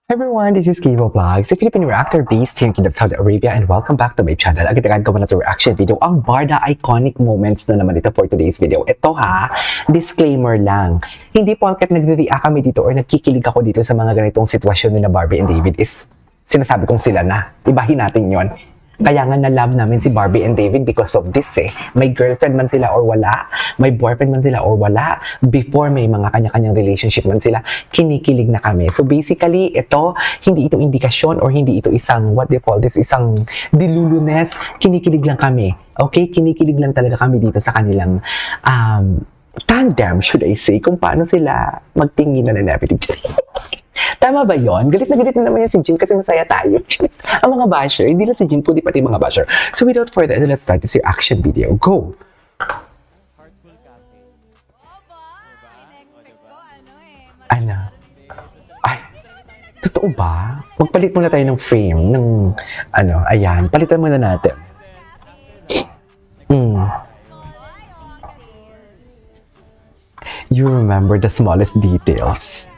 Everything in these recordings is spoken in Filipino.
Hi everyone, this is Kivo Vlogs, a Philippine reactor based here in Kingdom, Saudi Arabia, and welcome back to my channel. Agad-agad ko na ito reaction video, ang Barda iconic moments na naman ito for today's video. Ito ha, disclaimer lang. Hindi porket nagre-react kami dito or nagkikilig ako dito sa mga ganitong sitwasyon ni na Barbie and David is sinasabi kong sila na. Ibahin natin yon. Kaya nga na-love namin si Barbie and David because of this eh. May girlfriend man sila or wala, may boyfriend man sila or wala, before may mga kanya-kanyang relationship man sila, kinikilig na kami. So basically, hindi ito indikasyon or hindi ito isang, what they call this, isang dilulunes, kinikilig lang kami. Okay? Kinikilig lang talaga kami dito sa kanilang tandem, should I say, kung paano sila magtingin na everything. Tama ba yon? Galit na naman yan si Jin kasi masaya tayo. Ang mga basher, hindi lang si Jin, kundi pati mga basher. So without further ado, let's start this reaction video. Go! Ano? Ay, totoo ba? Magpalit muna tayo ng frame, ng ayan, palitan muna natin. You remember the smallest details.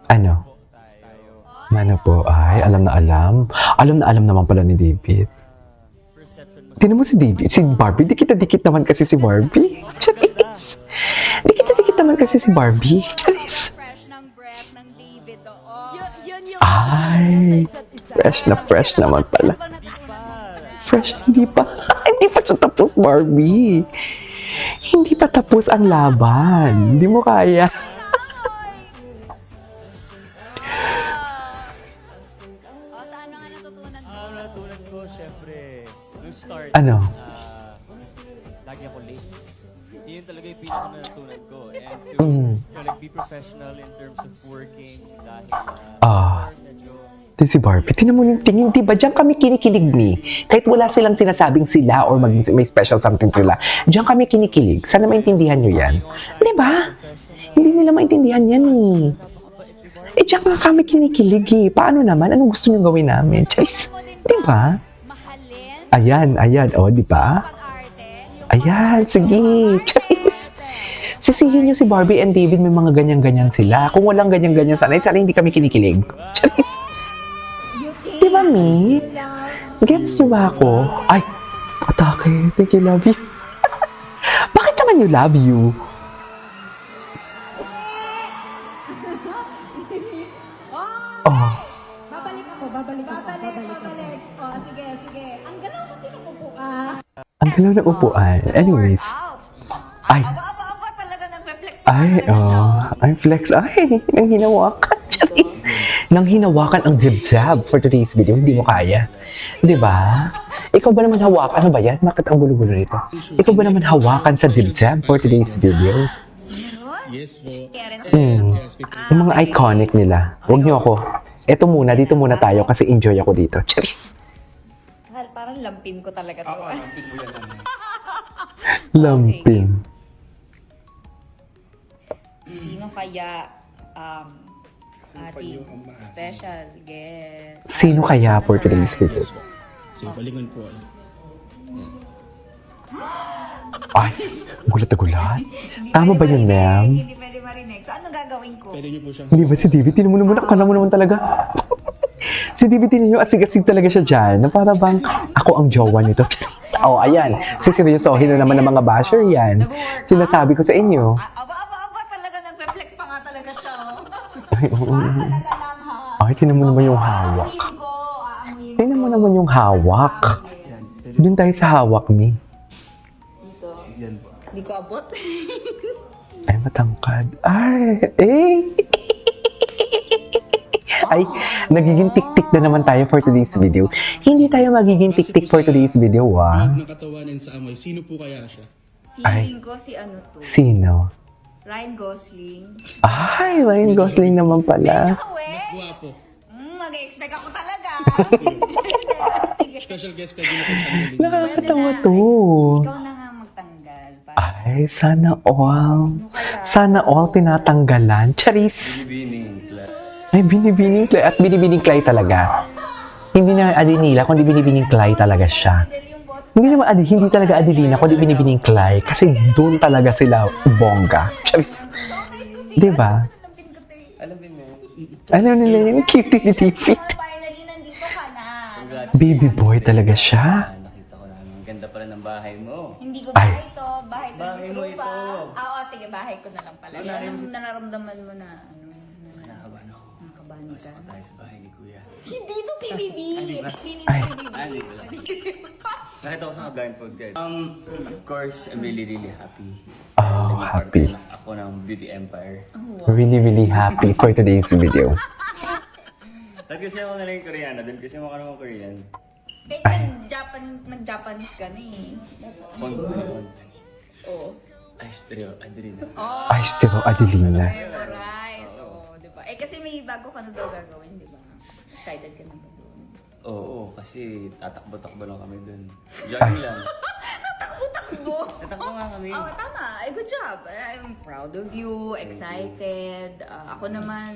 Ano? Mano po ay, alam na alam. Alam na alam naman pala ni David. Tinan mo si David, si Barbie, dikit naman kasi si Barbie. Charis. Dikit naman kasi si Barbie. Charis. Ay, fresh naman pala. Fresh, hindi pa siya tapos, Barbie. Hindi pa tapos ang laban. Hindi mo kaya. Natutunan ko, syempre, nung start, Ano? lagi ako late. Yun talaga yung pinaka-natutunan ko. And to like, be professional in terms of working dahil medyo... Ito si Barbie, tinan mo yung tingin, diba? Diyan kami kinikilig ni. Kahit wala silang sinasabing sila or maging may special something sila, diyan kami kinikilig. Sana maintindihan nyo yan. Diba? Hindi nila maintindihan yan eh. Eh, diyan nga kami kinikilig eh. Paano naman? Anong gusto nyo gawin namin? Charis, diba? Ayan. O, diba? Ayan, sige. Charis. Sisihin nyo si Barbie and David, may mga ganyan-ganyan sila. Kung walang ganyan-ganyan sana hindi kami kinikilig. Charis. Diba, Mi? Gets nyo ba ako? Ay, atake. Thank you, love you. Bakit naman you love you? Oh. Babalik. Oh, sige. Ang galaw kasi ng upuan. Ang galaw ng upuan. Anyways. Ay. Aba, talaga nagpe-flex pa Ay, ay, flex. Ay, nang hinawakan. Charis. Nang hinawakan ang zib-zab for today's video, hindi mo kaya. Diba? Ikaw ba naman hawakan? Ano ba yan? Bakit ang gulo-gulo nito? Ikaw ba naman hawakan sa zib-zab for today's video? Yes po. Yung mga iconic nila. Huwag niyo ako. Eto muna, dito muna tayo kasi enjoy ako dito. Charis! Parang lampin ko talaga to. Lampin mo yan, nanay. Lampin. Sino kaya ating special guest? Sino kaya for today's video? Sige, palingon po. Ay, gulat na gulat. Tama ba yun, ma'am? Hindi pwede marinig. So, anong gagawin ko? Pwede niyo po siyang... Hindi ba si David? Tinan mo naman, akala mo naman talaga. Si David, tinan nyo, asig-asig talaga siya dyan. Na para bang ako ang jowa nito. Oh, ayan. Siseryosohin na naman ng mga basher yan. Sinasabi ko sa inyo. Aba, talaga nagpe-flex pa nga talaga siya. Ay, oo. Talaga lang ha. Ay, tinan mo naman yung hawak. Tinan mo naman yung hawak. Doon tayo sa hawak ni. Dito. Hindi ko abot. Ay, matangkad. Ay, Ay, nagiging tik-tik na naman tayo for today's video. Hindi tayo magiging tik-tik for today's video, ah. Nakatawanan sa amoy. Sino po kaya siya? Feeling ko si ano to. Sino? Ryan Gosling. Ay, Ryan Gosling naman pala. Mas guwapo. Mag-expect ako talaga. Sige. Special guest pwede na po kami. Nakakatawa to. Ikaw na nga magtanggal. Ay, sana all. Sana all tinatanggalan. Charis. Ay, binibining Clay. At binibining Clay talaga. Hindi na Adelina, kundi binibining Clay talaga siya. Hindi naman hindi talaga Adelina, kundi binibining Clay. Kasi doon talaga sila bongga. Charis. Diba? Alam din mo. Ano nila yung cutie ni David? Finally, nandito ka na. Baby boy talaga siya. Nakita ko na, ang ganda pala ng bahay mo. Hindi ko Ay. bahay to. Bahay to Bahay Miss mo Rufa. ito. Oo, sige, bahay ko na lang pala. Ano, Anong nararamdaman mo na, Nakakabahan ako. nakakabahan ka? Tayo sa bahay ni Kuya. Hindi to PBB. Hindi to Ay. PBB. Nakita ko sa blindfold guys. Of course, I'm really happy. Oh, happy. Ako ng Beauty Empire. Really happy for today's video. Dahil kasi ako nalang Koreano, dahil kasi ako naman Korean. Eh, nag-Japanese ka na eh. Font. Oo. Ay, stereo, Adelina. Oh, Ay, Stero Adelina. memorize. Oo, di ba? Eh, kasi may bago ka na daw gagawin, di ba? Excited ka na ba doon? Oo, kasi tatakbo-takbo lang kami dun. Jogging lang. Takbo! Tatakbo nga kami. Oh, tama. Eh, good job. I'm proud of you. Excited. Ako naman,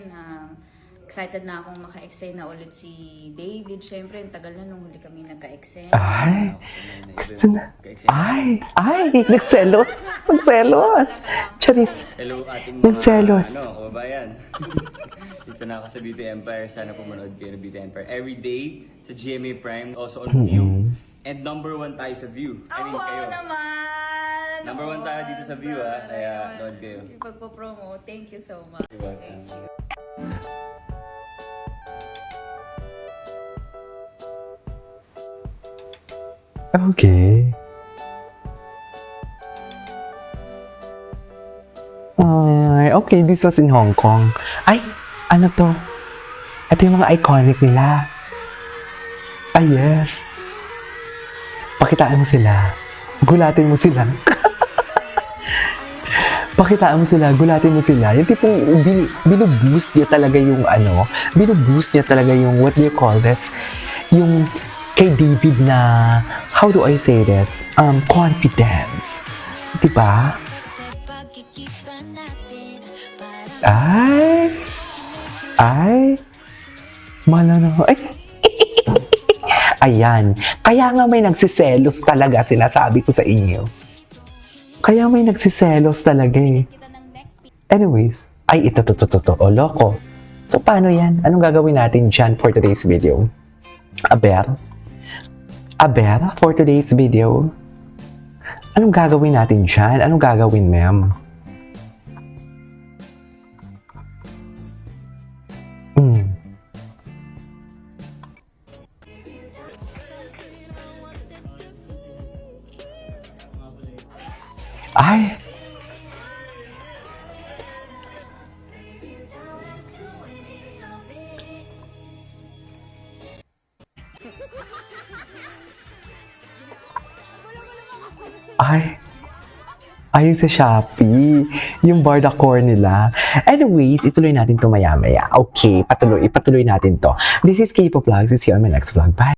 excited na akong maka-excite na ulit si David. Siyempre, ang tagal na nung huli kami nagka-excite. Ay, gusto na. Ay, nagselos. Nagselos. Charis. Hello ating Nagselos. kababayan. Dito na ako sa Beauty Empire. Sana pumunod kayo ng Beauty Empire every day sa GMA Prime, also on View. And number 1 tayo sa View. I mean, kayo. Naman! Number 1 tayo dito sa View, ha? Kaya, nood kayo. Ipagpo-promo. Thank you so much. You're welcome. Okay. Ay, okay, this was in Hong Kong. Ay, ano to? Ito yung mga iconic nila. Ay, yes. Pakitaan mo sila. Gulatin mo sila. Pakitaan mo sila, gulatin mo sila. Yung tipong binuboost niya talaga yung ano, binuboost niya talaga yung, what do you call this? Yung kay David na, how do I say this? Confidence. Diba? Ay, malano. Ay, ayan. Kaya nga may nagsiselos talaga, sinasabi ko sa inyo. Kaya may nagsiselos talaga eh. Kita ng next week. Anyways, ay ito, o loko. So, paano yan? Anong gagawin natin dyan for today's video? Aber, for today's video? Anong gagawin natin dyan? Anong gagawin, ma'am? Ay! Ayun sa Shopee. Yung bar decor nila. Anyways, ituloy natin to maya-maya. Okay, ipatuloy natin to. This is K-Pop Vlogs. See you on my next vlog. Bye!